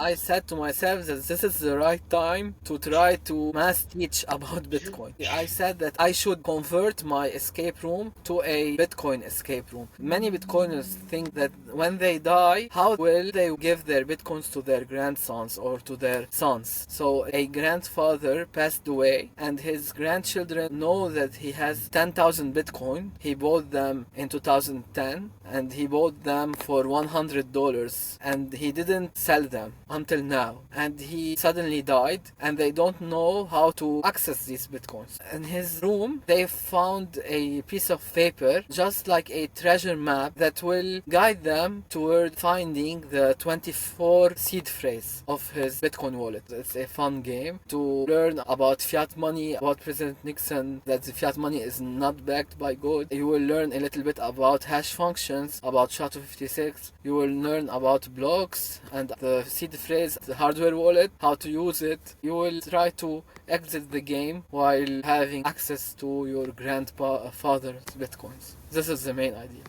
I said to myself that this is the right time to try to mass teach about Bitcoin. I said that I should convert my escape room to a Bitcoin escape room. Many Bitcoiners think that when they die, how will they give their Bitcoins to their grandsons or to their sons? So a grandfather passed away and his grandchildren know that he has 10,000 Bitcoin. He bought them in 2010 and he bought them for $100 and he didn't sell them until now, and he suddenly died and they don't know how to access these Bitcoins. In his room they found a piece of paper just like a treasure map that will guide them toward finding the 24 seed phrase of his Bitcoin wallet. It's a fun game to learn about fiat money, about President Nixon, that the fiat money is not backed by gold. You will learn a little bit about hash functions, about SHA-256. You will learn about blocks and the seed phrase, the hardware wallet, how to use it. You will try to exit the game while having access to your grandfather's Bitcoins. This is the main idea.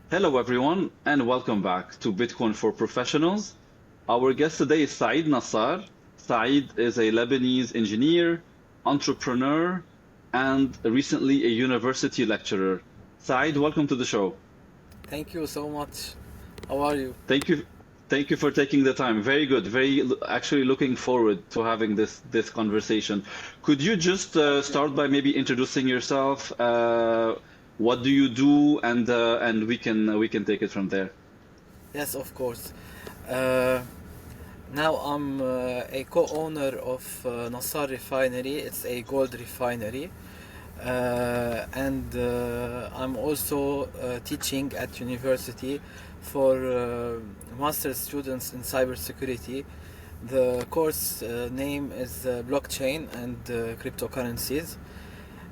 Hello, everyone, and welcome back to Bitcoin for Professionals. Our guest today is Saeed Nassar. Saeed is a Lebanese engineer, entrepreneur, and recently a university lecturer. Saeed, welcome to the show. Thank you so much. How are you? Thank you. Thank you for taking the time. Very good. Actually looking forward to having this conversation. Could you just start by maybe introducing yourself? What do you do? And we can take it from there. Yes, of course. Uh, Now I'm a co-owner of Nassar refinery. It's a gold refinery. And I'm also teaching at university for master's students in cybersecurity. The course name is blockchain and cryptocurrencies.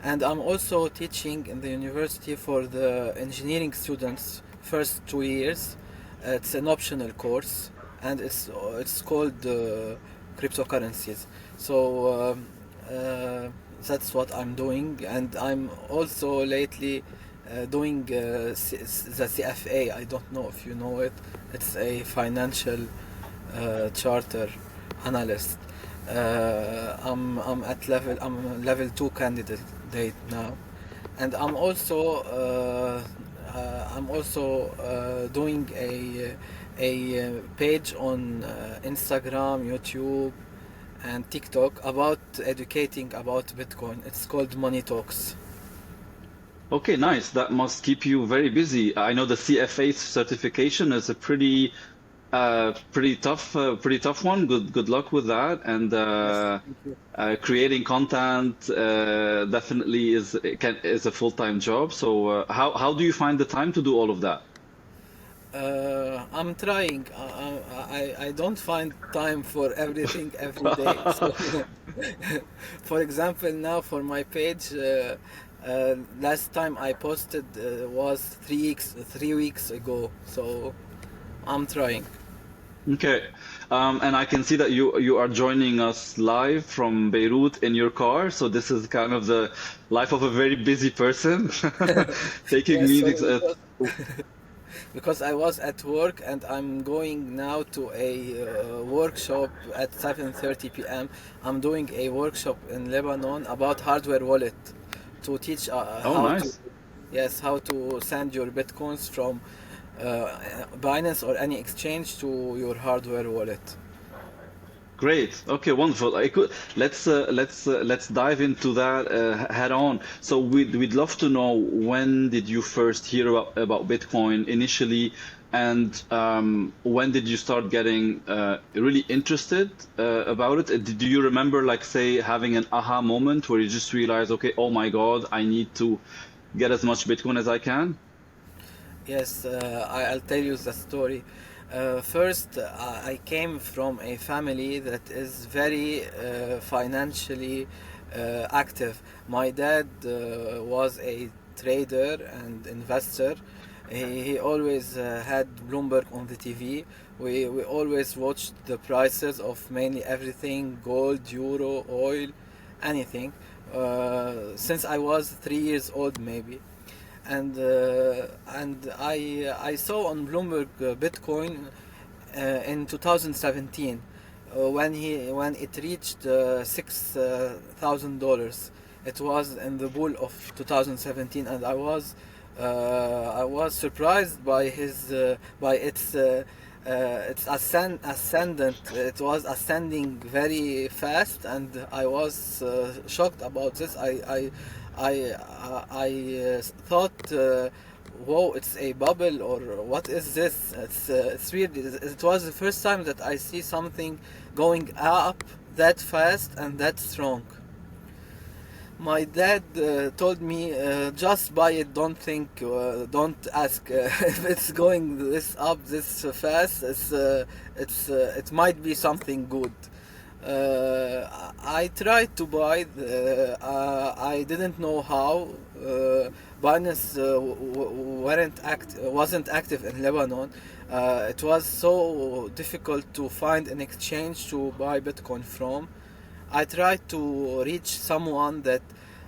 And I'm also teaching in the university for the engineering students first 2 years. It's an optional course and it's called cryptocurrencies. So that's what I'm doing, and I'm also lately doing the CFA. I don't know if you know it. It's a financial charter analyst. I'm a level 2 candidate now, and I'm also doing a page on Instagram, YouTube, and TikTok about educating about Bitcoin. It's called Money Talks. Okay, nice. That must keep you very busy. I know the CFA certification is a pretty tough one. Good luck with that. And Yes, thank you. creating content definitely is a full-time job. So how do you find the time to do all of that? I'm trying. I don't find time for everything every day. So, for example, now for my page, last time I posted was 3 weeks ago. So I'm trying. Okay. And I can see that you are joining us live from Beirut in your car. So this is kind of the life of a very busy person, taking Yes, meetings sorry, at. because I was at work and I'm going now to a workshop at 7:30 p.m. I'm doing a workshop in Lebanon about hardware wallet to teach Oh, nice. how to send your bitcoins from Binance or any exchange to your hardware wallet. Great. Okay, wonderful. Let's dive into that head on. So we'd love to know, when did you first hear about Bitcoin initially, and when did you start getting really interested about it? Do you remember, like, say, having an aha moment where you just realized, okay, oh my God, I need to get as much Bitcoin as I can? Yes, I'll tell you the story. First, I came from a family that is very financially active. My dad was a trader and investor. He always had Bloomberg on the TV. We always watched the prices of mainly everything: gold, euro, oil, anything. Since I was 3 years old, maybe. and I saw on Bloomberg Bitcoin in 2017 when it reached $6,000. It was in the bull of 2017, and I was surprised by its ascendant. It was ascending very fast, and I was shocked about this. I thought, whoa, it's a bubble, or what is this? It's weird. It was the first time that I see something going up that fast and that strong. My dad told me, just buy it, don't ask if it's going this up this fast. It might be something good. I tried to buy. I didn't know how. Binance wasn't active in Lebanon. It was so difficult to find an exchange to buy Bitcoin from. I tried to reach someone that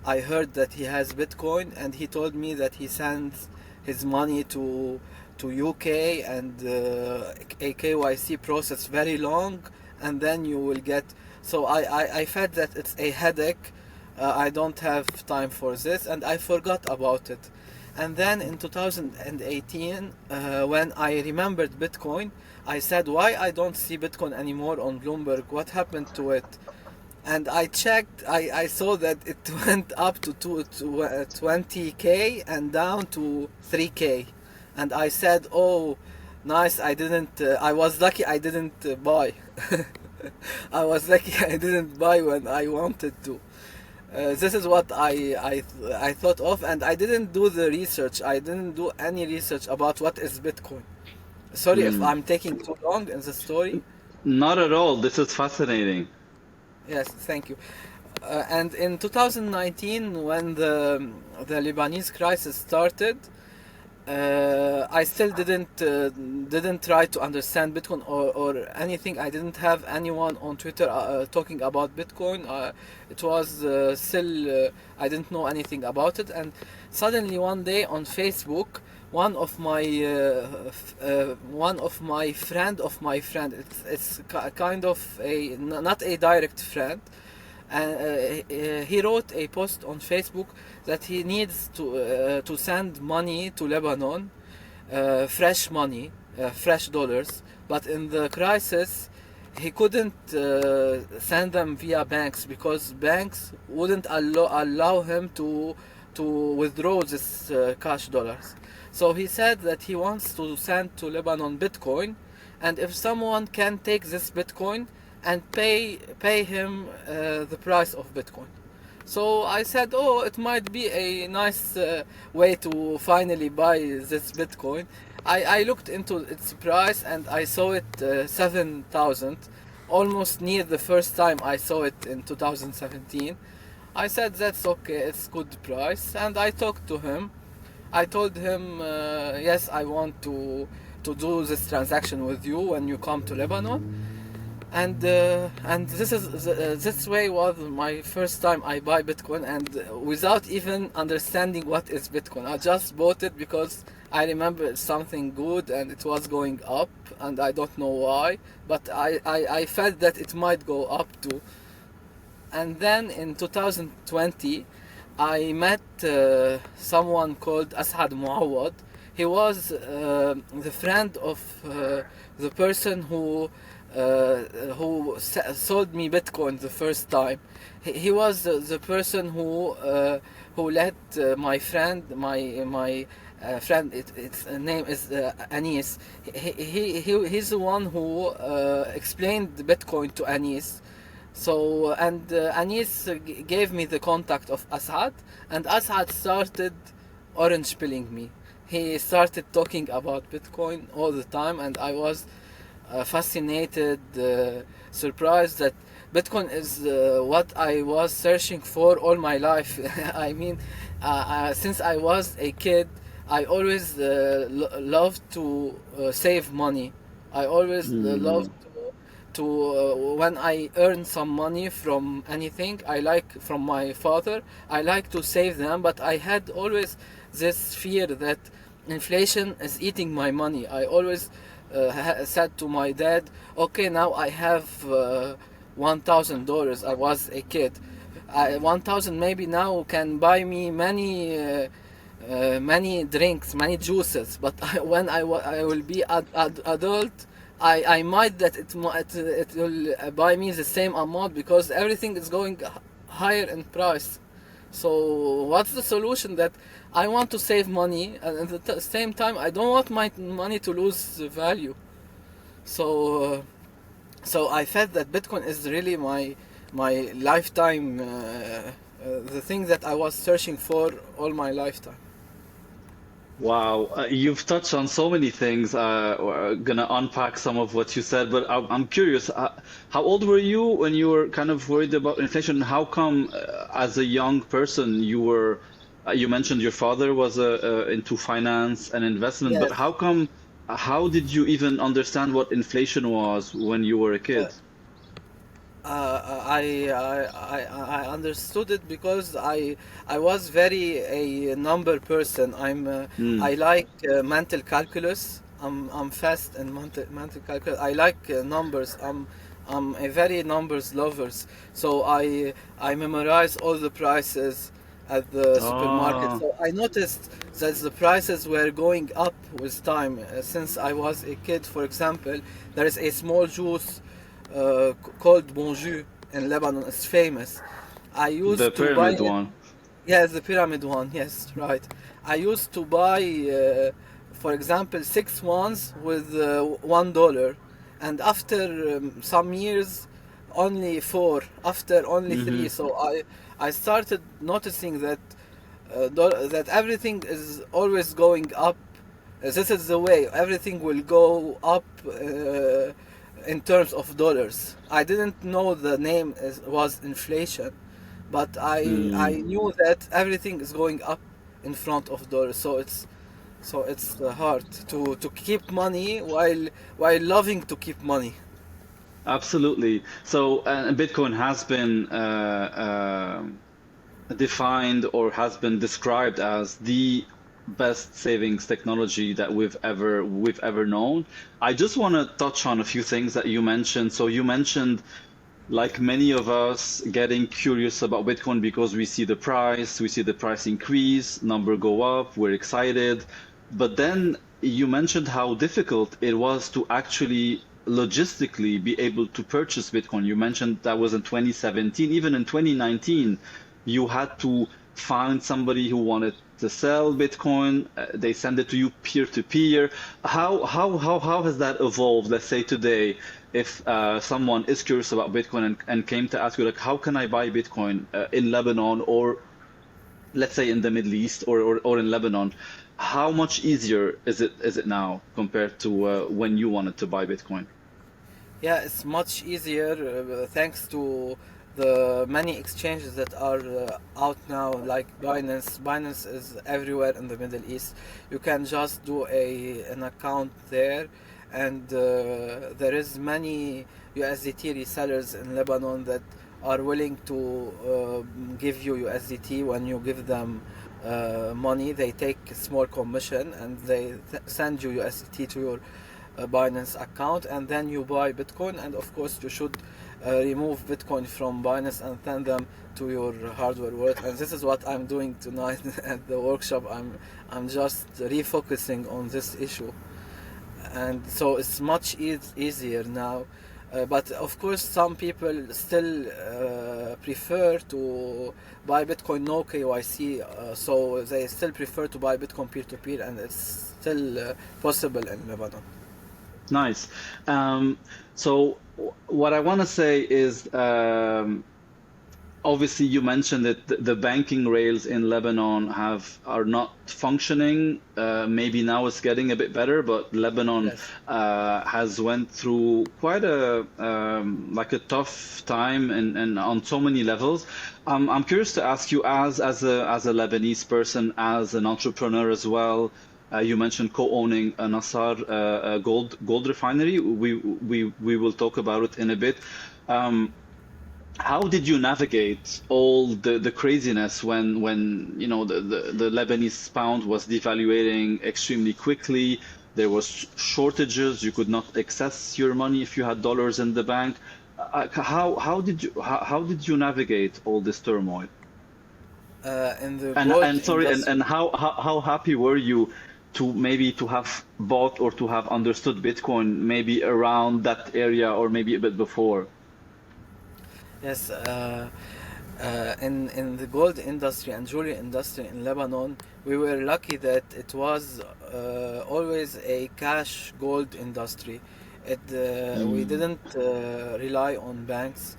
I heard that he has Bitcoin, and he told me that he sends his money to UK, and a KYC process very long, and then you will get. So I felt that it's a headache. I don't have time for this, and I forgot about it. And then in 2018, when I remembered Bitcoin, I said, why I don't see Bitcoin anymore on Bloomberg? What happened to it? And I checked. I saw that it went up to 20k and down to 3k, and I said, oh, nice. I was lucky I didn't buy. I was lucky I didn't buy when I wanted to. This is what I thought of, and I didn't do the research. I didn't do any research about what is Bitcoin. Sorry if I'm taking too long in the story. Not at all. This is fascinating. Yes, thank you. And in 2019, when the Lebanese crisis started, I still didn't try to understand Bitcoin or anything. I didn't have anyone on Twitter talking about Bitcoin. It was still I didn't know anything about it. And suddenly one day on Facebook, one of my friend of my friend. It's kind of a not a direct friend. And he wrote a post on Facebook that he needs to send money to Lebanon, fresh money, fresh dollars. But in the crisis, he couldn't send them via banks because banks wouldn't allow him to withdraw this cash dollars. So he said that he wants to send to Lebanon Bitcoin, and if someone can take this Bitcoin and pay him the price of Bitcoin. So I said, oh, it might be a nice way to finally buy this Bitcoin. I looked into its price and I saw it 7,000, almost near the first time I saw it in 2017. I said, that's okay, it's good price, and I talked to him. I told him, yes, I want to do this transaction with you when you come to Lebanon. And this way was my first time I buy Bitcoin, and without even understanding what is Bitcoin. I just bought it because I remember it's something good and it was going up, and I don't know why, but I felt that it might go up too. And then in 2020 I met someone called Asad Muawad. He was the friend of the person who sold me Bitcoin the first time. He was the person who let my friend, my friend, its name is Anis. He's the one who explained Bitcoin to Anis. So, and Anis gave me the contact of Asad, and Asad started orange pilling me. He started talking about Bitcoin all the time, and I was fascinated, surprised that Bitcoin is what I was searching for all my life. I mean, since I was a kid, I always loved to save money. I always loved to when I earn some money from anything, I like from my father, I like to save them, but I had always this fear that inflation is eating my money. I always said to my dad, okay, now I have $1,000. I was a kid. 1,000 maybe now can buy me many drinks, many juices. But when I will be adult, I might that it will buy me the same amount because everything is going higher in price. So what's the solution? That I want to save money, and at the same time I don't want my money to lose value. So I felt that Bitcoin is really my lifetime, the thing that I was searching for all my lifetime. Wow, you've touched on so many things. We're gonna unpack some of what you said, but I'm curious, how old were you when you were kind of worried about inflation? How come, as a young person, you mentioned your father was into finance and investment, but Yes. how come, how did you even understand what inflation was when you were a Uh, kid? I understood it because I was very a number person. Mm, I like mental calculus. I'm fast in mental calculus. I like numbers. I'm a very numbers lovers. So I memorize all the prices at the supermarket. oh, So I noticed that the prices were going up with time. Since I was a kid, for example, there is a small juice called Bonjour in Lebanon. It's famous. I the used to buy pyramid it. one. Yes, the pyramid one. Yes, right. I used to buy, for example, six ones with $1, and after some years, only four. After only Mm-hmm. three. So I started noticing that that everything is always going up. This is the way everything will go up in terms of dollars. I didn't know the name was inflation, but I Mm. knew that everything is going up in front of dollars. So it's hard to keep money while loving to keep money. Absolutely. So, Bitcoin has been defined or has been described as the best savings technology that we've ever known. I just want to touch on a few things that you mentioned. So you mentioned, like many of us, getting curious about Bitcoin because we see the price increase, number go up, we're excited. But then you mentioned how difficult it was to actually logistically be able to purchase Bitcoin. You mentioned that was in 2017. Even in 2019, you had to find somebody who wanted to sell Bitcoin. They send it to you peer to peer. How has that evolved? Let's say today, if someone is curious about Bitcoin and came to ask you, like, how can I buy Bitcoin in Lebanon, or let's say in the Middle East, or in Lebanon, how much easier is it now compared to when you wanted to buy Bitcoin? Yeah, it's much easier thanks to the many exchanges that are out now, like Binance. Binance is everywhere in the Middle East. You can just do an account there, and there is many USDT resellers in Lebanon that are willing to give you USDT when you give them money. They take a small commission and they send you USDT to your Binance account, and then you buy Bitcoin. And of course, you should remove Bitcoin from Binance and send them to your hardware wallet. And this is what I'm doing tonight at the workshop. I'm just refocusing on this issue, and so it's much easier now. But of course, some people still prefer to buy Bitcoin no KYC, so they still prefer to buy Bitcoin peer to peer, and it's still possible in Lebanon. Nice. So what I want to say is, obviously, you mentioned that the banking rails in Lebanon are not functioning. Maybe now it's getting a bit better, but Lebanon Yes. has went through quite a like a tough time and on so many levels. I'm curious to ask you, as a Lebanese person, as an entrepreneur as well. You mentioned co-owning a Nassar gold refinery. We will talk about it in a bit. Um, how did you navigate all the craziness when the Lebanese pound was devaluating extremely quickly? There was shortages. You could not access your money if you had dollars in the bank. How did you navigate all this turmoil? In the And gold and sorry, and, industry. and how happy were you to maybe to have bought or to have understood Bitcoin maybe around that area or maybe a bit before? Yes, in the gold industry and jewelry industry in Lebanon, we were lucky that it was always a cash gold industry. We Mm. didn't rely on banks.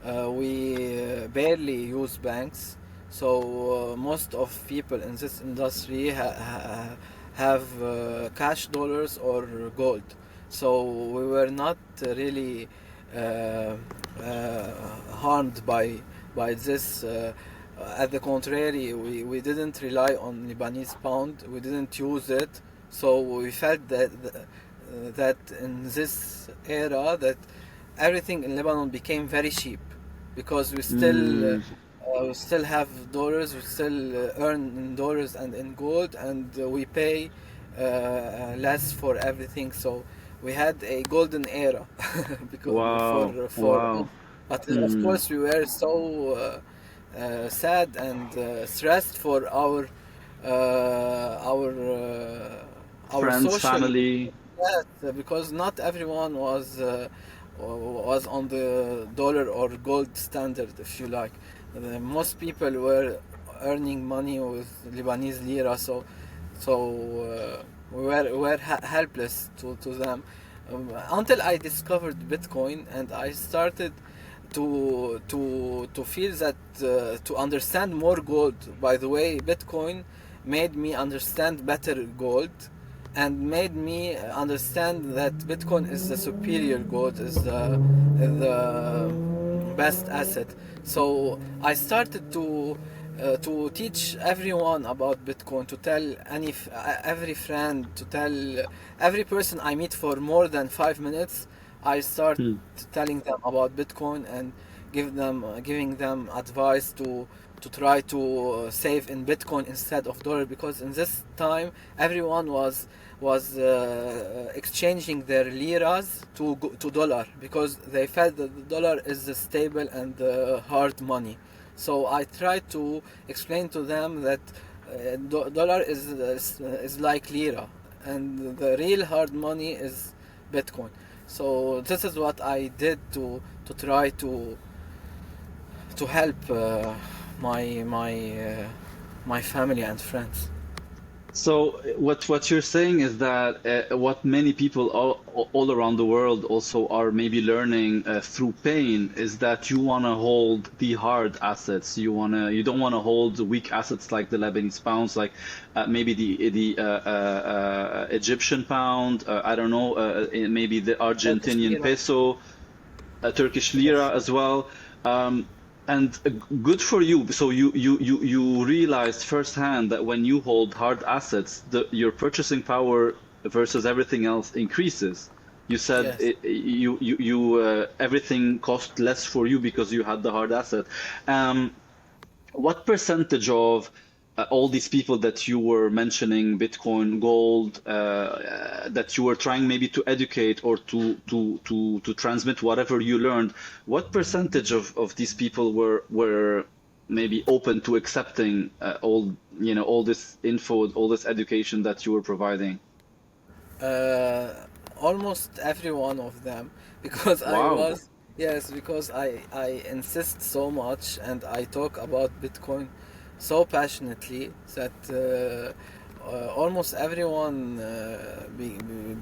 We barely use banks. So most of people in this industry have cash dollars or gold. So we were not really uh, harmed by this. At the contrary, we didn't rely on Lebanese pound. We didn't use it, so we felt that in this era that everything in Lebanon became very cheap because Mm. we still have dollars, we still earn in dollars and in gold, and we pay less for everything. So we had a golden era because Wow, for wow. but of Mm. course we were so sad and stressed for our Friends, social. family. Yes, because not everyone was on the dollar or gold standard, if you like. Most people were earning money with Lebanese lira, so we were helpless to them until I discovered Bitcoin and I started to feel that to understand more gold. By the way, Bitcoin made me understand better gold and made me understand that Bitcoin is the superior gold, is the best asset. So I started to teach everyone about Bitcoin, to tell every friend, to tell every person I meet for more than 5 minutes. I start Hmm. telling them about Bitcoin and giving them advice to try to save in Bitcoin instead of dollar, because in this time everyone was exchanging their liras to dollar because they felt that the dollar is the stable and the hard money. So I tried to explain to them that dollar is like lira, and the real hard money is Bitcoin. So this is what I did to try to help my family and friends. So what you're saying is that what many people all around the world also are maybe learning through pain is that you want to hold the hard assets. You don't want to hold the weak assets like the Lebanese pounds, like maybe the Egyptian pound. I don't know, maybe the Turkish Argentinian lira. peso, Turkish Yes. lira as well. And good for you. So you realized firsthand that when you hold hard assets, your purchasing power versus everything else increases. You said Yes. everything cost less for you because you had the hard asset. Um, what percentage of all these people that you were mentioning, Bitcoin, gold, that you were trying maybe to educate or to transmit whatever you learned, what percentage of these people were maybe open to accepting all this info, all this education that you were providing? uh, Almost every one of them because Wow. because I insist so much and I talk about Bitcoin so passionately that almost everyone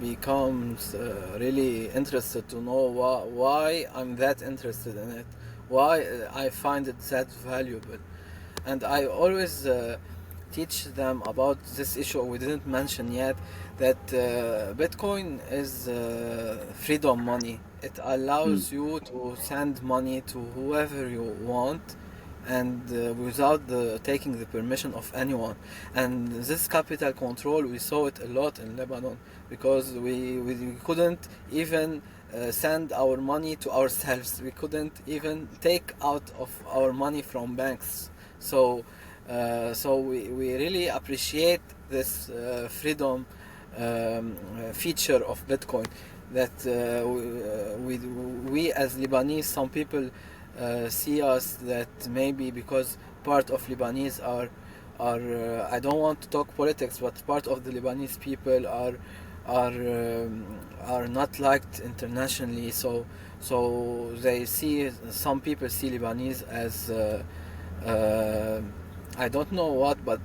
becomes really interested to know why I'm that interested in it, why I find it that valuable. And I always teach them about this issue we didn't mention yet, that Bitcoin is freedom money. It Mm, allows you to send money to whoever you want and without taking the permission of anyone. And this capital control, we saw it a lot in Lebanon, because we couldn't even send our money to ourselves. We couldn't even take out of our money from banks. So we really appreciate this freedom feature of Bitcoin, that we as Lebanese, some people see us that maybe because part of Lebanese are I don't want to talk politics, but part of the Lebanese people are not liked internationally. So they see, some people see Lebanese as I don't know what, but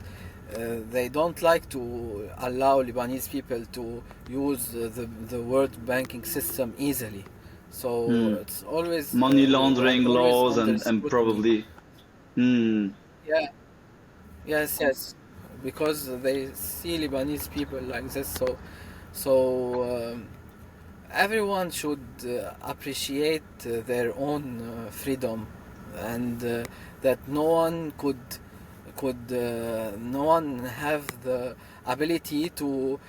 they don't like to allow Lebanese people to use the world banking system easily. So Hmm. it's always Money we are laundering always laws under and scrutiny. probably. Hmm. Yeah, yes, because they see Lebanese people like this. So everyone should appreciate their own freedom, and that no one have the ability to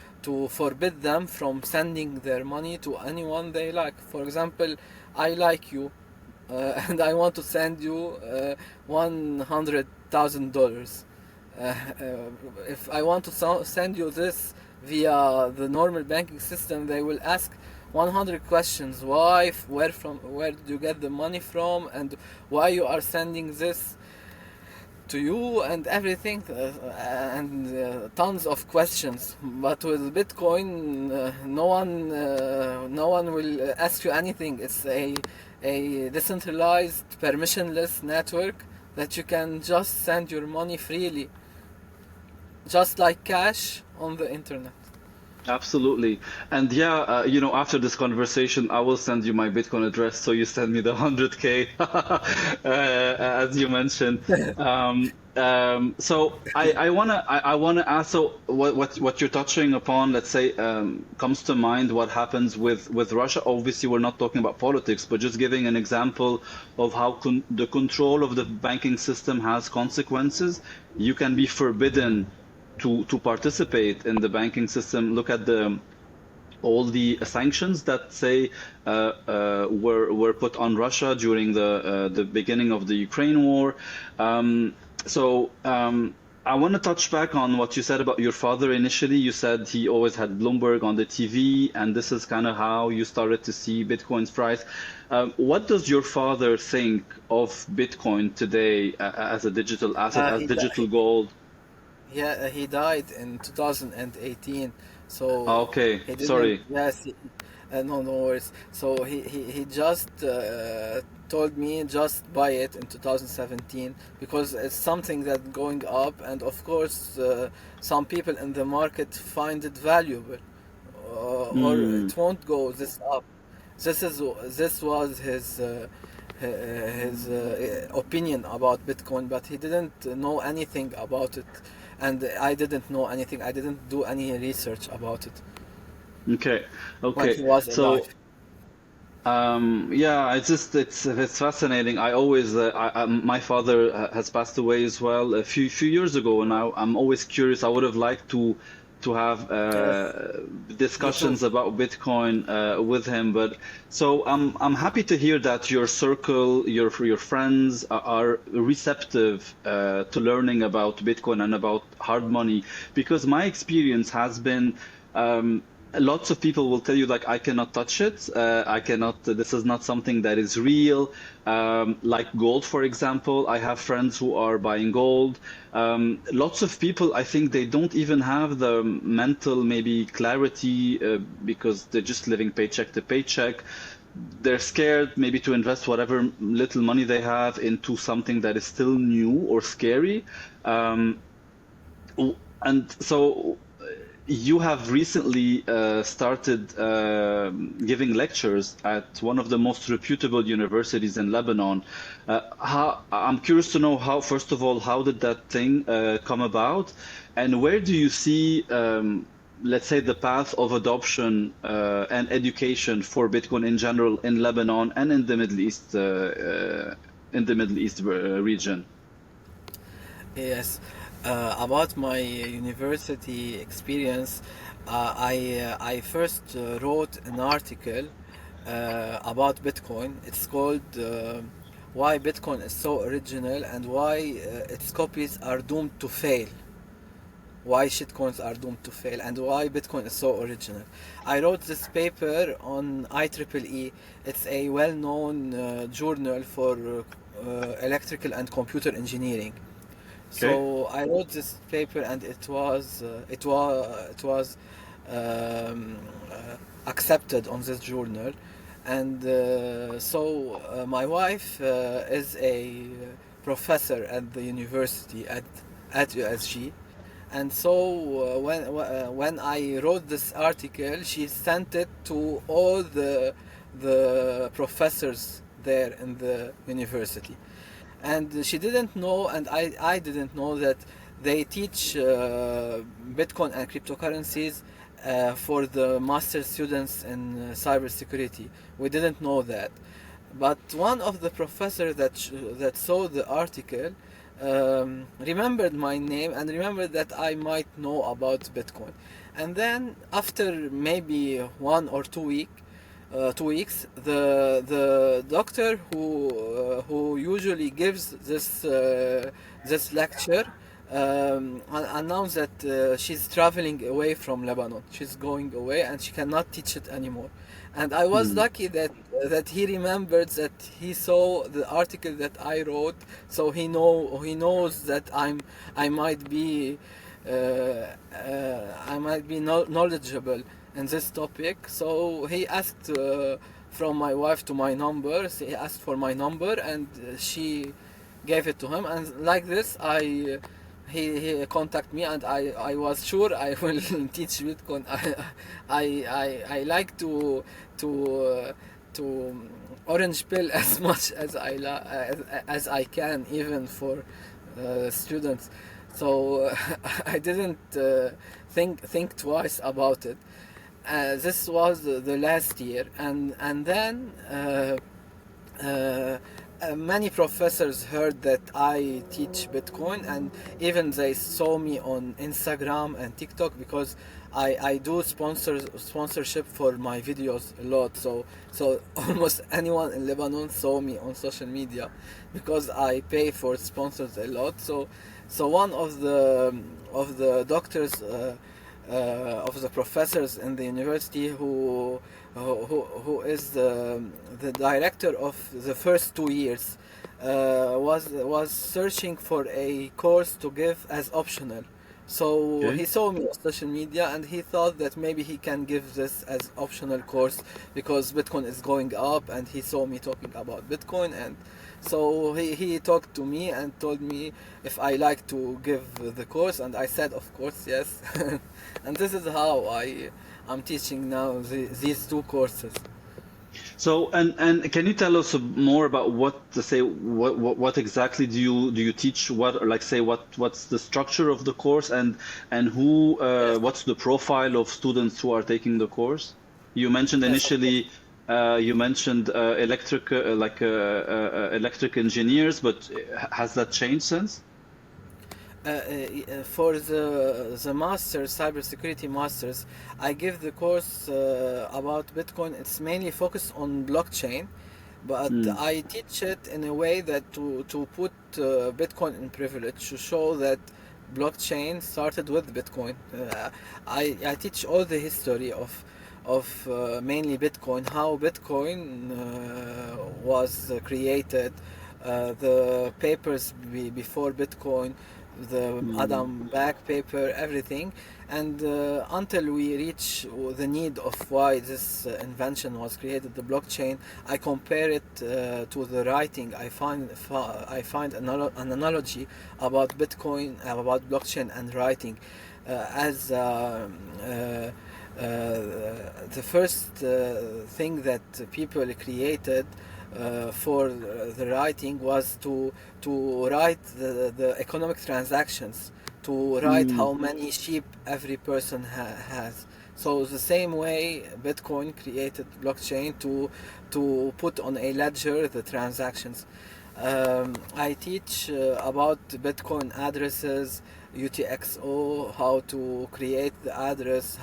forbid them from sending their money to anyone they like. For example, I like you, and I want to send you $100,000. If I want to send you this via the normal banking system, they will ask 100 questions. Why? Where did you get the money from? And why you are sending this to you, and everything, and tons of questions. But with Bitcoin, no one will ask you anything. It's a decentralized, permissionless network that you can just send your money freely, just like cash on the internet. Absolutely. And yeah, after this conversation, I will send you my Bitcoin address so you send me the 100K, as you mentioned. So I wanna ask, so what you're touching upon, let's say, comes to mind what happens with Russia. Obviously, we're not talking about politics, but just giving an example of how the control of the banking system has consequences. You can be forbidden to participate in the banking system. Look at the all the sanctions that say were put on Russia during the beginning of the Ukraine war. So I want to touch back on what you said about your father initially. You said he always had Bloomberg on the TV, and this is kind of how you started to see Bitcoin's price. What does your father think of Bitcoin today as a digital asset, Uh, as he, di- digital he gold? Yeah, he died in 2018. So Okay, he didn't. sorry. Yes, no, no worries. So he just told me just buy it in 2017, because it's something that going up, and of course some people in the market find it valuable, or Hmm. it won't go this up. This was his opinion about Bitcoin, but he didn't know anything about it, and I didn't know anything. I didn't do any research about it Okay. when Okay. he was alive. So, yeah, it's fascinating. I always my father has passed away as well a few years ago, and I'm always curious. I would have liked to have Yes, me too. discussions about Bitcoin with him. But so I'm happy to hear that your circle, your friends are receptive to learning about Bitcoin and about hard money, because my experience has been. Lots of people will tell you like I cannot touch it. I cannot. This is not something that is real. Like gold, for example, I have friends who are buying gold. Lots of people, I think they don't even have the mental maybe clarity because they're just living paycheck to paycheck. They're scared maybe to invest whatever little money they have into something that is still new or scary. Um, and so you have recently started giving lectures at one of the most reputable universities in Lebanon. I'm curious to know how, first of all, how did that thing come about, and where do you see, let's say, the path of adoption and education for Bitcoin in general in Lebanon and in the Middle East, region? Yes, about my university experience, I first wrote an article about Bitcoin. It's called "Why Bitcoin is so original and why its copies are doomed to fail." Why shitcoins are doomed to fail and why Bitcoin is so original. I wrote this paper on IEEE. It's a well-known journal for electrical and computer engineering. Okay. So I wrote this paper, and it was accepted on this journal, and my wife is a professor at the university at USG, and so when I wrote this article, she sent it to all the professors there in the university, and she didn't know, and I didn't know that they teach Bitcoin and cryptocurrencies for the master students in cybersecurity. We didn't know that, but one of the professors that saw the article remembered my name and remembered that I might know about Bitcoin. And then after maybe 2 weeks, the doctor who usually gives this lecture announced that she's traveling away from Lebanon. She's going away and she cannot teach it anymore. And I was Hmm. lucky that he remembered that he saw the article that I wrote, so he knows that I might be knowledgeable in this topic. So he asked from my wife to my number. So he asked for my number, and she gave it to him. And like this, he contacted me, and I was sure I will teach Bitcoin. I like to orange pill as much as as I can, even for students. So I didn't think twice about it. This was the last year, and then many professors heard that I teach Bitcoin, and even they saw me on Instagram and TikTok, because I do sponsorship for my videos a lot. So almost anyone in Lebanon saw me on social media because I pay for sponsors a lot. So one of the doctors. Of the professors in the university who is the director of the first 2 years was searching for a course to give as optional. So he Okay. saw me on social media and he thought that maybe he can give this as optional course because Bitcoin is going up, and he saw me talking about Bitcoin, and so he talked to me and told me if I like to give the course, and I said of course yes. And this is how I'm teaching now these two courses. So, and can you tell us more about what to say, what exactly do you teach? What, or like, say, what's the structure of the course, and who, Yes, what's the profile of students who are taking the course? You mentioned yes, of course. initially, you mentioned electric engineers, but has that changed since? For the masters, cybersecurity masters, I give the course about Bitcoin. It's mainly focused on blockchain, but Mm. I teach it in a way that to put Bitcoin in privilege, to show that blockchain started with Bitcoin. I teach all the history of mainly Bitcoin, how Bitcoin was created, the papers before Bitcoin, the Mm. Adam back paper, everything, and until we reach the need of why this invention was created, the blockchain. I compare it to the writing. I find an analogy about Bitcoin, about blockchain and writing, as the first thing that people created for the writing was to write the economic transactions, to write Mm. how many sheep every person has. So the same way Bitcoin created blockchain to put on a ledger the transactions. I teach about Bitcoin addresses, UTXO, how to create the address,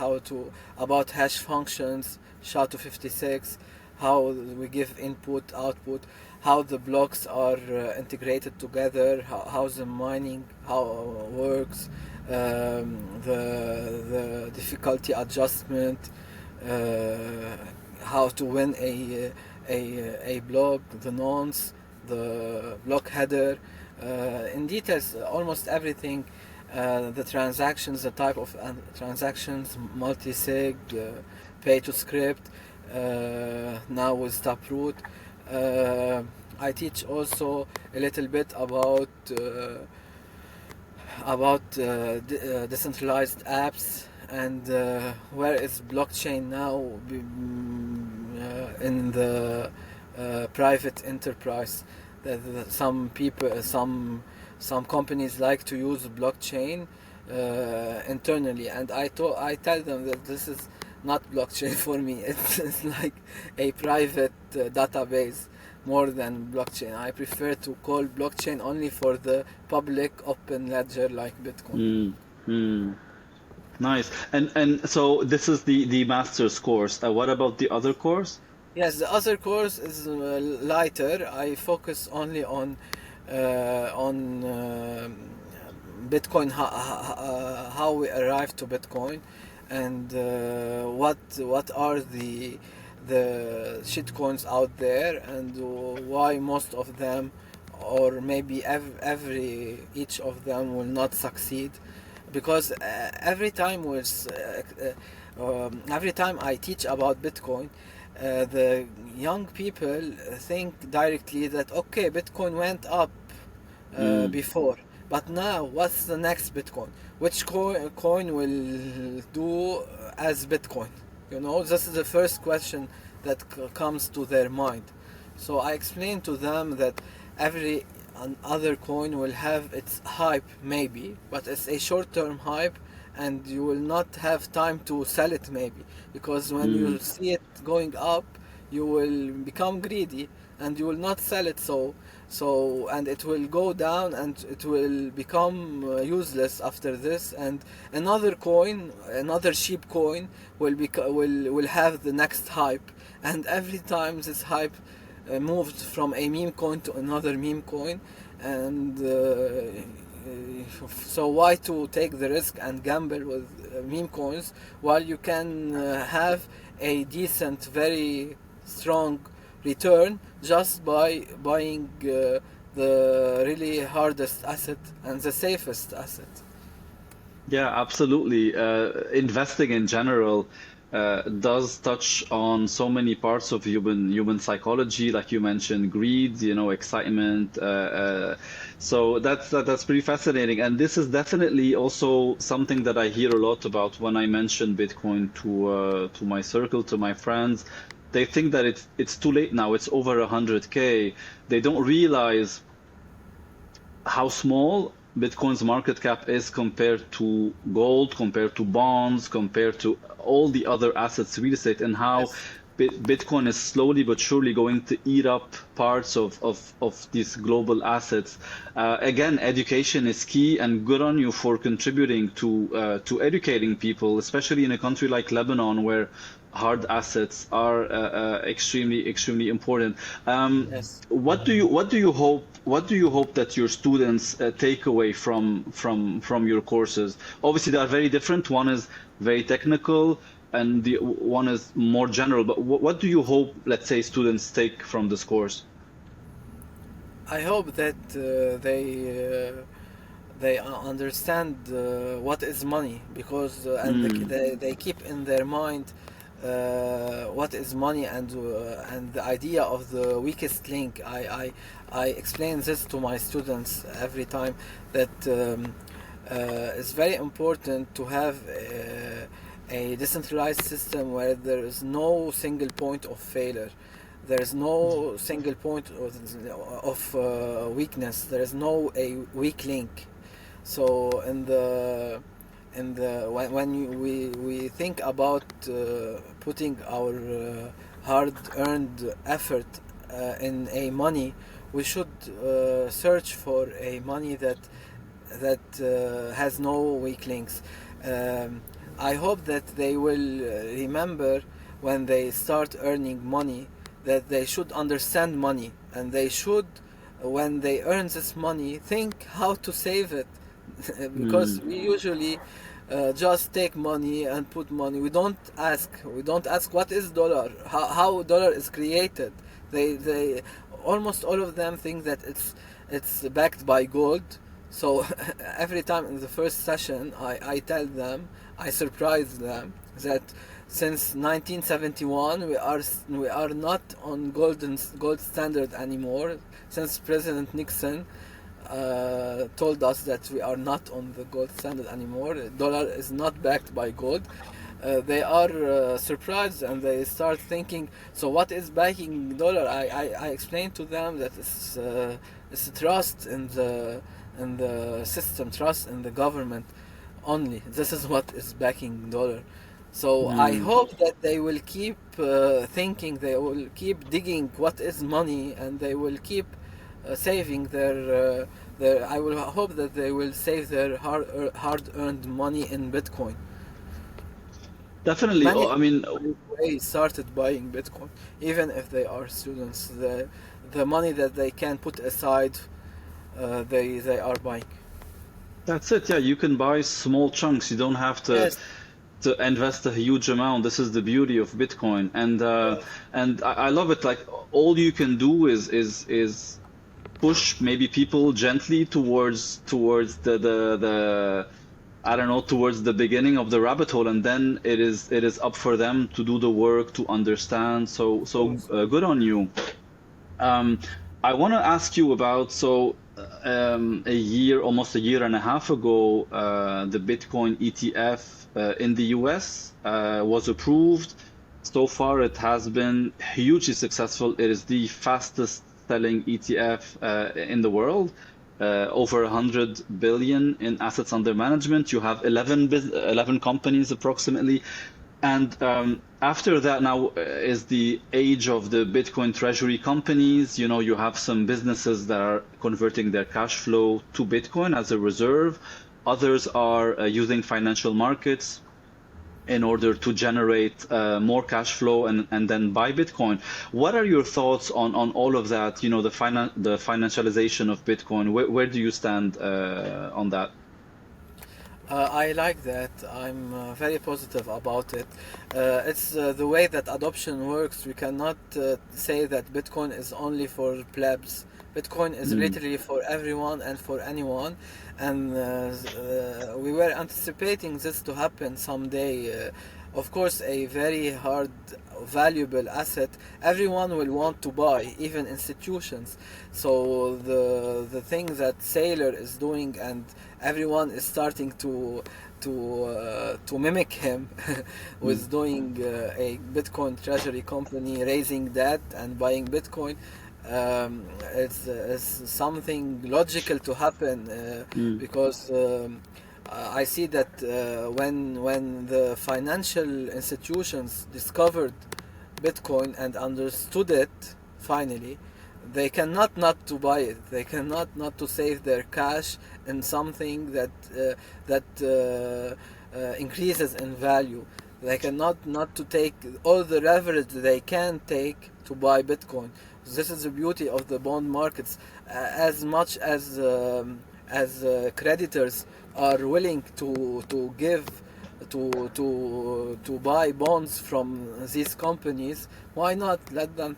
about hash functions, SHA-256, how we give input, output, how the blocks are integrated together, how the mining how works, the difficulty adjustment, how to win a block, the nonce, the block header, in details, almost everything, the transactions, the type of transactions, multi-sig, pay to script, now with Taproot. I teach also a little bit about decentralized apps and where is blockchain now in the private enterprise. Some people, some companies like to use blockchain internally, and I tell them that this is not blockchain for me. It's like a private database more than blockchain. I prefer to call blockchain only for the public open ledger like Bitcoin. Mm, mm. Nice. And so this is the master's course. What about the other course? Yes, the other course is lighter. I focus only on Bitcoin, how we arrive to Bitcoin, and what are the shitcoins out there, and why most of them, or maybe each of them will not succeed, because every time I teach about Bitcoin, the young people think directly that okay, Bitcoin went up Mm, before, but now what's the next Bitcoin? Which coin will do as Bitcoin? This is the first question that comes to their mind. So I explain to them that every other coin will have its hype, maybe, but it's a short-term hype, and you will not have time to sell it, maybe, because when you mm. see it going up, you will become greedy and you will not sell it. And it will go down and it will become useless after this, and another cheap coin will have the next hype, and every time this hype moved from a meme coin to another meme coin, and so why to take the risk and gamble with meme coins while you can have a decent, very strong return just by buying the really hardest asset and the safest asset. Yeah, absolutely. Investing in general does touch on so many parts of human psychology, like you mentioned, greed, excitement. So that's pretty fascinating. And this is definitely also something that I hear a lot about when I mention Bitcoin to my circle, to my friends. They think that it's too late now. It's over 100K. They don't realize how small Bitcoin's market cap is compared to gold, compared to bonds, compared to all the other assets, real estate, and how Yes. Bitcoin is slowly but surely going to eat up parts of these global assets. Again, education is key, and good on you for contributing to educating people, especially in a country like Lebanon, where hard assets are extremely important. Yes. What do you hope that your students take away from your courses? Obviously, they are very different. One is very technical, and the one is more general. But what do you hope, let's say, students take from this course? I hope that they understand what is money, because and Mm, they keep in their mind what is money, and the idea of the weakest link. I explain this to my students every time, that it's very important to have a decentralized system where there is no single point of failure. There is no single point of weakness. There is no a weak link. So when we think about putting our hard-earned effort in a money we should search for a money that has no weak links. I hope that they will remember when they start earning money that they should understand money, and they should, when they earn this money, think how to save it. Because we usually just take money and put money. We don't ask what is dollar, how dollar is created. They almost all of them think that it's backed by gold. So every time in the first session I tell them, I surprise them that since 1971 we are not on gold standard anymore. Since President Nixon told us that we are not on the gold standard anymore, dollar is not backed by gold. They are surprised, and they start thinking, so what is backing dollar? I explained to them that it's trust in the system, trust in the government only. This is what is backing dollar. So I hope that they will keep thinking, they will keep digging what is money, and they will keep saving their. I will hope that they will save their hard-earned money in Bitcoin. Definitely. Many Oh, I mean, people already started buying Bitcoin, even if they are students. The money that they can put aside, they are buying. that's it. Yeah, you can buy small chunks. You don't have Yes. to invest a huge amount. This is the beauty of Bitcoin, and I love it. Like all you can do is push maybe people gently towards the I don't know, towards the beginning of the rabbit hole, and then it is up for them to do the work to understand. So good on you. Um, I want to ask you about almost a year and a half ago, the Bitcoin ETF in the US was approved. So far, it has been hugely successful. It is the fastest selling ETF in the world. Over 100 billion in assets under management. You have 11 companies approximately. And after that, now is the age of the Bitcoin treasury companies. You know, you have some businesses that are converting their cash flow to Bitcoin as a reserve. Others are using financial markets in order to generate more cash flow and then buy Bitcoin. What are your thoughts on all of that? You know, the financialization of Bitcoin. Where do you stand on that? I like that. I'm very positive about it. It's the way that adoption works. We cannot say that Bitcoin is only for plebs. Bitcoin is Mm, literally for everyone and for anyone, and we were anticipating this to happen someday. Of course, a very hard, valuable asset. Everyone will want to buy, even institutions. So the thing that Saylor is doing, and everyone is starting to mimic him mm, with doing a Bitcoin treasury company, raising debt and buying Bitcoin. It's something logical to happen mm, because I see that when the financial institutions discovered Bitcoin and understood it finally, they cannot not to buy it. They cannot not to save their cash in something that increases in value. They cannot not to take all the leverage they can take to buy Bitcoin. This is the beauty of the bond markets. As much as creditors are willing to give to buy bonds from these companies, why not let them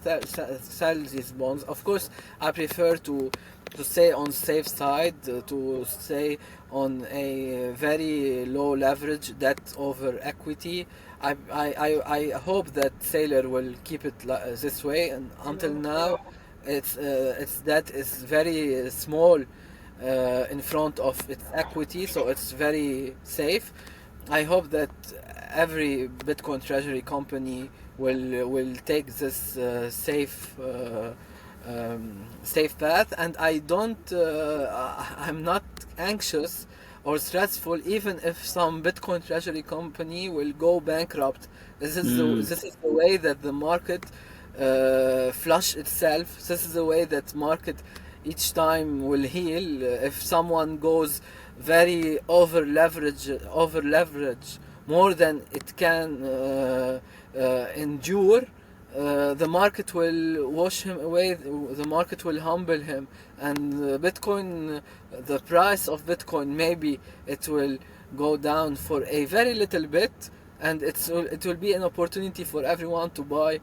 sell these bonds? Of course, I prefer to stay on safe side, to stay on a very low leverage debt over equity. I hope that Sailor will keep it this way, and until now its debt is very small in front of its equity, so it's very safe. I hope that every Bitcoin treasury company will take this safe path, and I'm not anxious or stressful even if some Bitcoin treasury company will go bankrupt. This is mm, the way that the market flush itself. This is the way that market each time will heal. If someone goes very over leverage more than it can endure, the market will wash him away, the market will humble him, and Bitcoin, the price of Bitcoin, maybe it will go down for a very little bit, and it will be an opportunity for everyone to buy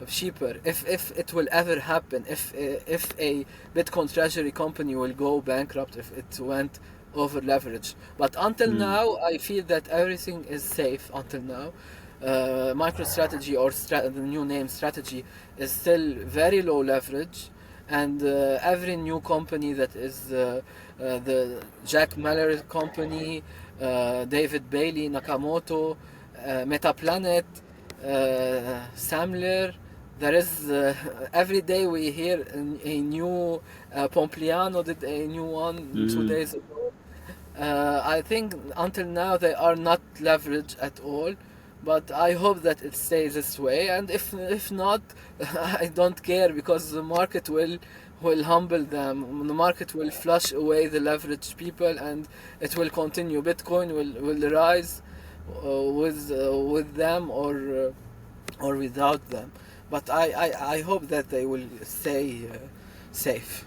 cheaper, if it will ever happen, if a Bitcoin treasury company will go bankrupt, if it went over leverage. But until now, I feel that everything is safe until now. MicroStrategy, or the new name Strategy, is still very low leverage, and every new company that is the Jack Mallers company, David Bailey, Nakamoto, Metaplanet, Samler, there is every day we hear a new Pompliano did a new one 2 days ago. I think until now they are not leveraged at all, but I hope that it stays this way. And if not, I don't care, because the market will humble them. The market will flush away the leveraged people, and it will continue. Bitcoin will rise with them or without them. But I hope that they will stay safe.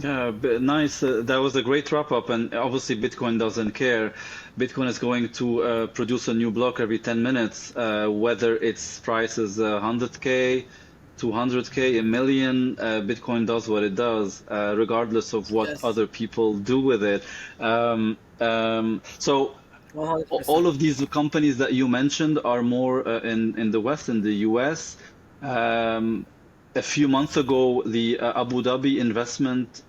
Yeah, nice. That was a great wrap up. And obviously, Bitcoin doesn't care. Bitcoin is going to produce a new block every 10 minutes, whether its price is 100K, 200K, a million. Bitcoin does what it does, regardless of what Yes, other people do with it. So, 100%. all of these companies that you mentioned are more in the West, in the US. A few months ago, the Abu Dhabi Investment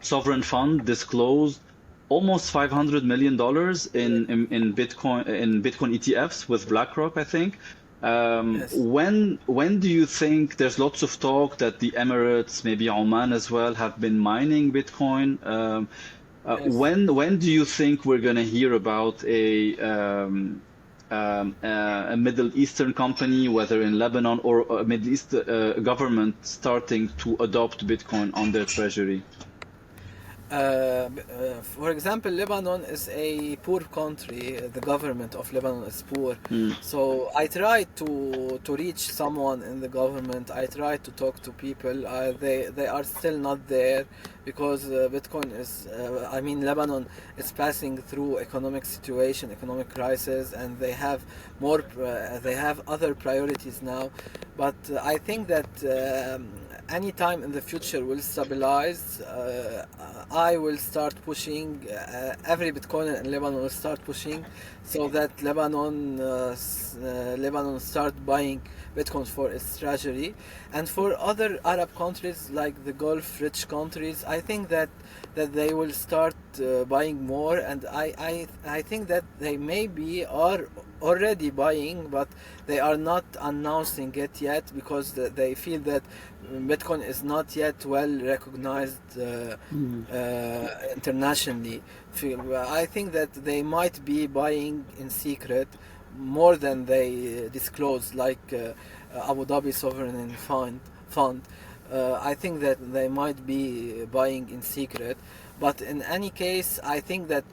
Sovereign Fund disclosed almost $500 million in Bitcoin ETFs with BlackRock, I think. Yes. When do you think, there's lots of talk that the Emirates, maybe Oman as well, have been mining Bitcoin? Yes. When do you think we're going to hear about a Middle Eastern company, whether in Lebanon or a Middle East government, starting to adopt Bitcoin on their treasury? For example, Lebanon is a poor country. The government of Lebanon is poor. So I try to reach someone in the government. I try to talk to people. They are still not there, because Bitcoin is, I mean, Lebanon is passing through economic situation, economic crisis, and they have they have other priorities now. But I think that any time in the future will stabilize. I will start pushing. Every Bitcoiner in Lebanon will start pushing, so that Lebanon start buying Bitcoin for its treasury. And for other Arab countries like the Gulf-rich countries, I think that they will start buying more, and I think that they maybe are already buying, but they are not announcing it yet, because they feel that Bitcoin is not yet well recognized internationally. I think that they might be buying in secret more than they disclose, like Abu Dhabi Sovereign Fund. I think that they might be buying in secret, but in any case, I think that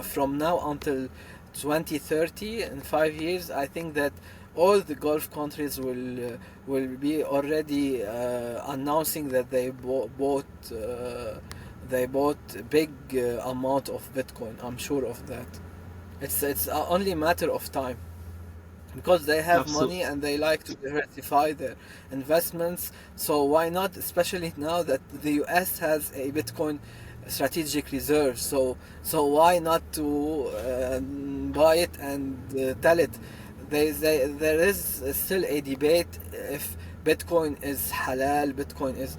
from now until 2030, in 5 years, I think that all the Gulf countries will be already announcing that they bought big amount of Bitcoin. I'm sure of that. It's only a matter of time, because they have money and they like to diversify their investments. So why not, especially now that the US has a Bitcoin strategic reserve, so why not to buy it and tell it. There is still a debate if Bitcoin is halal. Bitcoin is,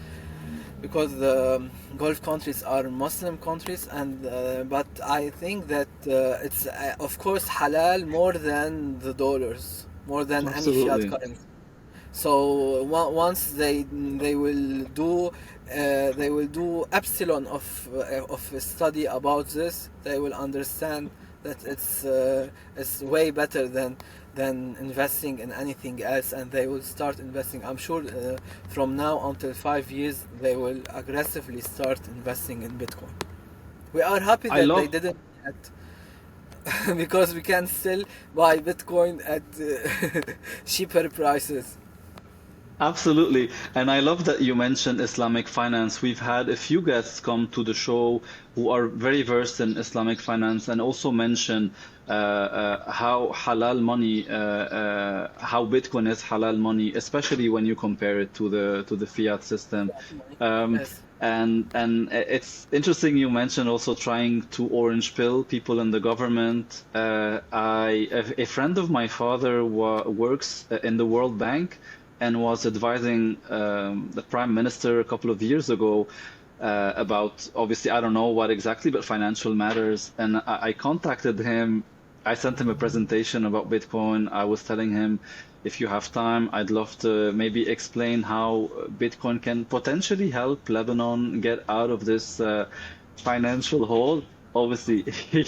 because the Gulf countries are Muslim countries, and but I think that it's of course halal more than the dollars, more than any fiat currency. So once they will do epsilon of a study about this, they will understand that it's way better than investing in anything else, and they will start investing. I'm sure from now until 5 years they will aggressively start investing in Bitcoin. We are happy I that they love didn't yet, because we can still buy Bitcoin at cheaper prices. Absolutely. And I love that you mentioned Islamic finance. We've had a few guests come to the show who are very versed in Islamic finance and also mention how halal money, how Bitcoin is halal money, especially when you compare it to the fiat system. Um, Yes. and it's interesting you mentioned also trying to orange pill people in the government. A friend of my father works in the World Bank and was advising the prime minister a couple of years ago about, obviously, I don't know what exactly, but financial matters. And I contacted him. I sent him a presentation about Bitcoin. I was telling him, if you have time, I'd love to maybe explain how Bitcoin can potentially help Lebanon get out of this financial hole. Obviously,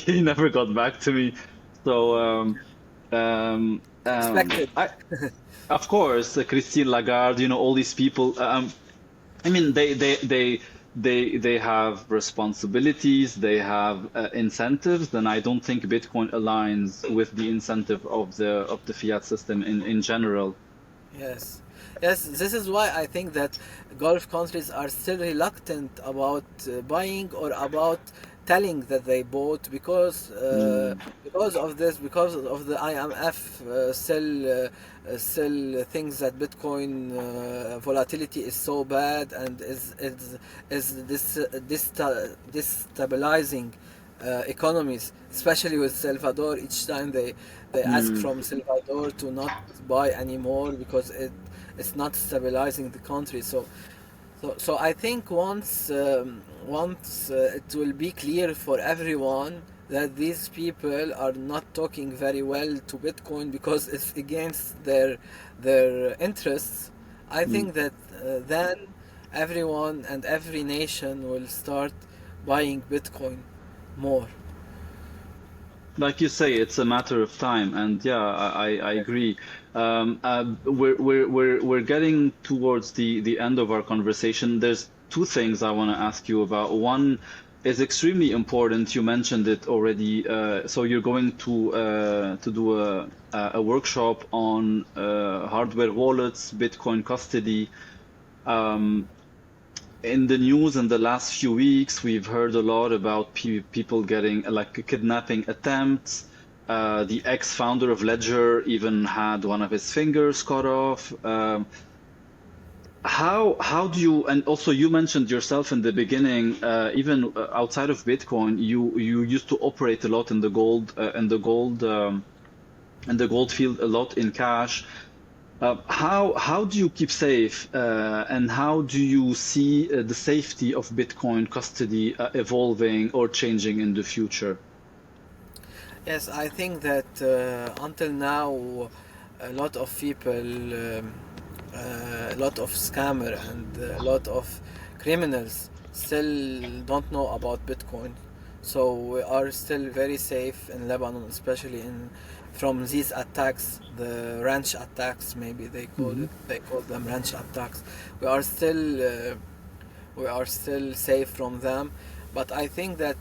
he never got back to me. So, Expected. of course, Christine Lagarde, all these people. I mean, they have responsibilities, they have incentives, and I don't think Bitcoin aligns with the incentive of the fiat system in general. Yes, yes. This is why I think that Gulf countries are still reluctant about buying or about telling that they bought, Mm, because of this, because of the IMF still thinks that Bitcoin volatility is so bad and is destabilizing economies, especially with Salvador. Each time they ask mm. from Salvador to not buy anymore because it's not stabilizing the country. So I think once it will be clear for everyone that these people are not talking very well to Bitcoin because it's against their interests. I Mm. think that then everyone and every nation will start buying Bitcoin more. Like you say, it's a matter of time, and yeah, I agree. We're getting towards the end of our conversation. There's two things I want to ask you about. One is extremely important. You mentioned it already. So you're going to do a workshop on hardware wallets, Bitcoin custody. Um, in the news in the last few weeks, we've heard a lot about people getting like kidnapping attempts. The ex-founder of Ledger even had one of his fingers cut off. How do you, and also you mentioned yourself in the beginning, even outside of Bitcoin, you used to operate a lot in the gold in the gold field, a lot in cash. How do you keep safe, and how do you see the safety of Bitcoin custody evolving or changing in the future? Yes, I think that until now, a lot of people, a lot of scammer and a lot of criminals still don't know about Bitcoin. So we are still very safe in Lebanon, especially in from these attacks, the ranch attacks. Maybe they call Hmm. it. They call them ranch attacks. We are still. We are still safe from them, but I think that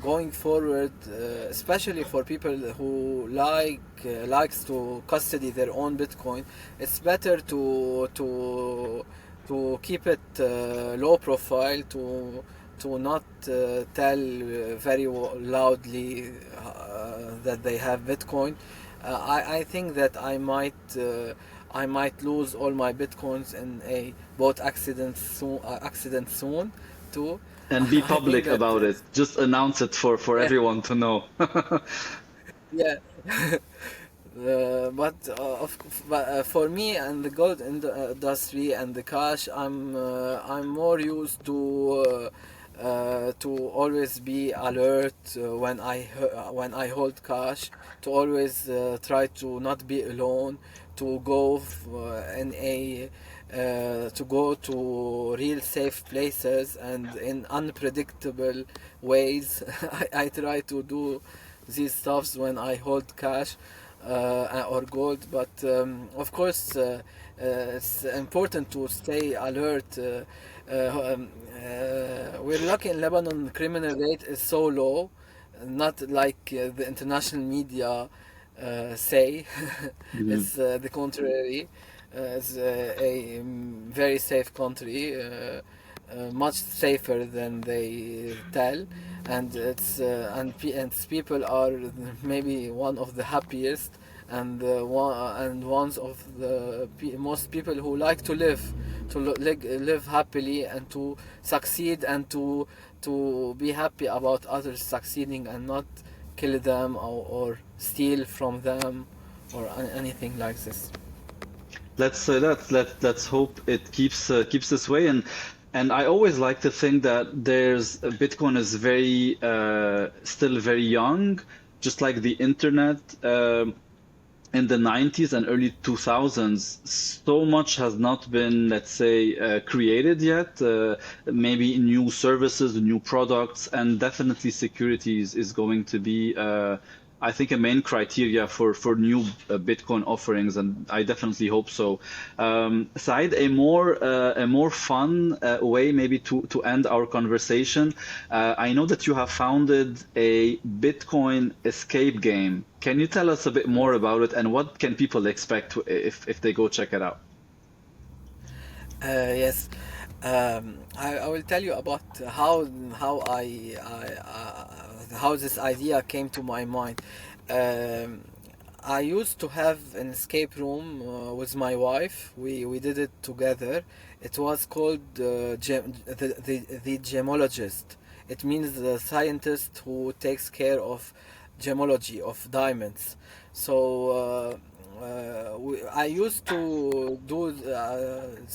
going forward, especially for people who likes to custody their own Bitcoin, it's better to keep it low profile, to not tell very loudly that they have Bitcoin. I think that I might lose all my bitcoins in a boat accident soon too. And be I think public that about it. Just announce it for yeah, everyone to know. yeah. But for me and the gold industry and the cash, I'm more used to always be alert when I hold cash, to always try to not be alone, to go in a to go to real safe places and in unpredictable ways. I try to do these stuffs when I hold cash or gold. But of course, it's important to stay alert. We're lucky in Lebanon, criminal rate is so low, not like the international media say. Mhm. It's the contrary. It's a very safe country, much safer than they tell, and and people are maybe one of the happiest and ones of the most people who like to live happily and to succeed and to be happy about others succeeding and not kill them or steal from them or anything like this. Let's hope it keeps this way. And I always like to think that there's Bitcoin is very still very young, just like the internet. In the 90s and early 2000s, so much has not been, let's say, created yet. Maybe new services, new products, and definitely security is going to be, I think, a main criteria for new Bitcoin offerings, and I definitely hope so. Said, a more fun way maybe to end our conversation. I know that you have founded a Bitcoin escape game. Can you tell us a bit more about it and what can people expect if they go check it out? Yes, I will tell you about how how this idea came to my mind. Um, I used to have an escape room with my wife. We did it together. It was called the gemologist. It means the scientist who takes care of gemology of diamonds. So I used to do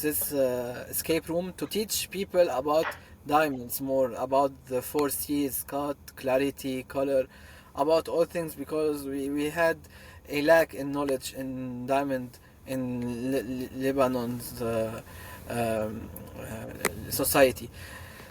this escape room to teach people about diamonds more, about the four C's: cut, clarity, color, about all things, because we had a lack in knowledge in diamond in Lebanon's society.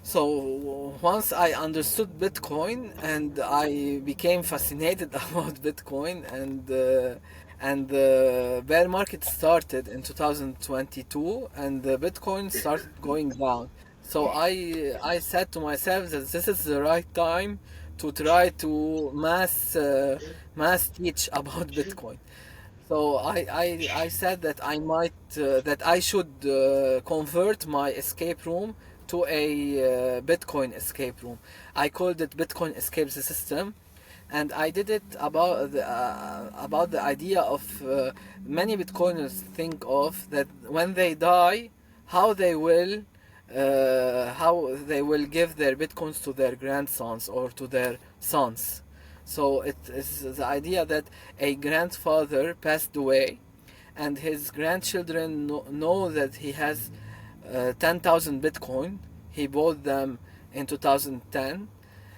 So once I understood Bitcoin and I became fascinated about Bitcoin, and the bear market started in 2022 and the Bitcoin started going down. So I said to myself that this is the right time to try to mass teach about Bitcoin. So I said that I should convert my escape room to a Bitcoin escape room. I called it Bitcoin Escape the System, and I did it about the idea of many Bitcoiners think of that when they die, how they will give their Bitcoins to their grandsons or to their sons. So it is the idea that a grandfather passed away and his grandchildren know that he has 10,000 Bitcoin. He bought them in 2010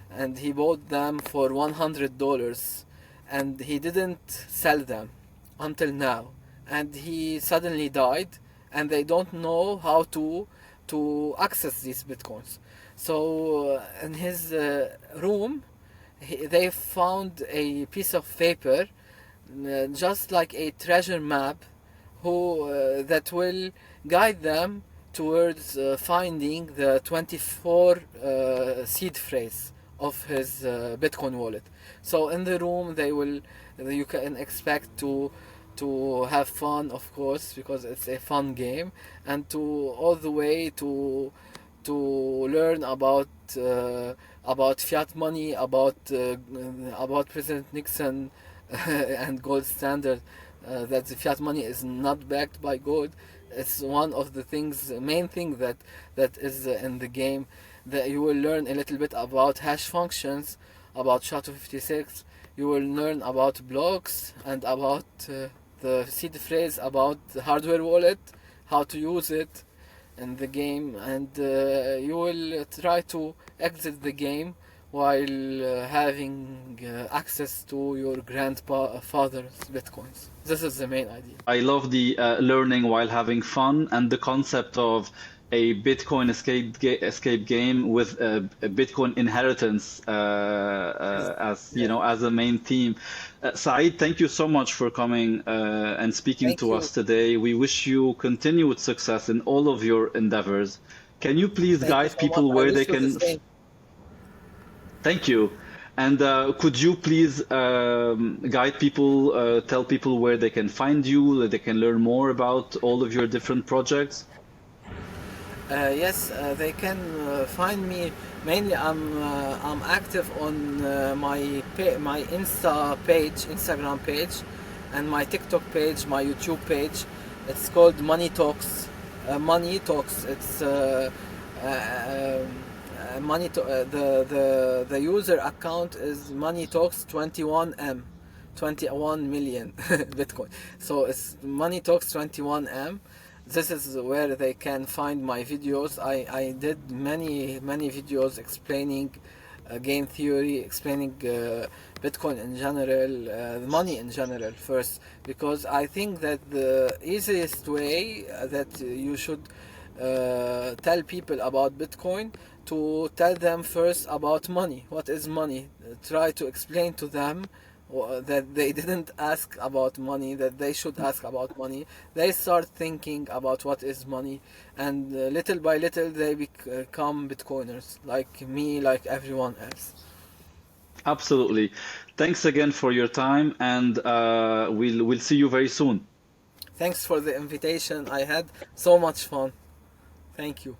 and he bought them for $100 and he didn't sell them until now. And he suddenly died and they don't know how to access these Bitcoins. So in his room, they found a piece of paper, just like a treasure map, who that will guide them towards finding the 24 seed phrase of his Bitcoin wallet. So in the room, you can expect to have fun, of course, because it's a fun game, and to all the way to learn about fiat money, about President Nixon and gold standard. That the fiat money is not backed by gold. It's one of the main thing that is in the game. That you will learn a little bit about hash functions, about SHA-256. You will learn about blocks and about the seed phrase, about the hardware wallet, how to use it in the game, and you will try to exit the game while having access to your grandfather's bitcoins. This is the main idea. I love the learning while having fun and the concept of a Bitcoin escape game with a Bitcoin inheritance as you know as a main theme. Saeed, thank you so much for coming and speaking Thank to you. us today. We wish you continued success in all of your endeavors. Can you please Thank you guide so much. people I where they wish you the can? same. Thank you. And could you please guide people, tell people where they can find you, that they can learn more about all of your different projects? Yes, they can find me. Mainly, I'm active on my Instagram page, and my TikTok page, my YouTube page. It's called Money Talks. Money Talks. It's Money. The user account is Money Talks 21M, 21 million Bitcoin. So it's Money Talks 21M. This is where they can find my videos. I did many videos explaining game theory, explaining Bitcoin in general, money in general first, because I think that the easiest way that you should tell people about Bitcoin, to tell them first about money. What is money? Try to explain to them that they didn't ask about money, that they should ask about money. They start thinking about what is money, and little by little they become Bitcoiners, like me, like everyone else. Absolutely. Thanks again for your time, and we'll see you very soon. Thanks for the invitation. I had so much fun. Thank you.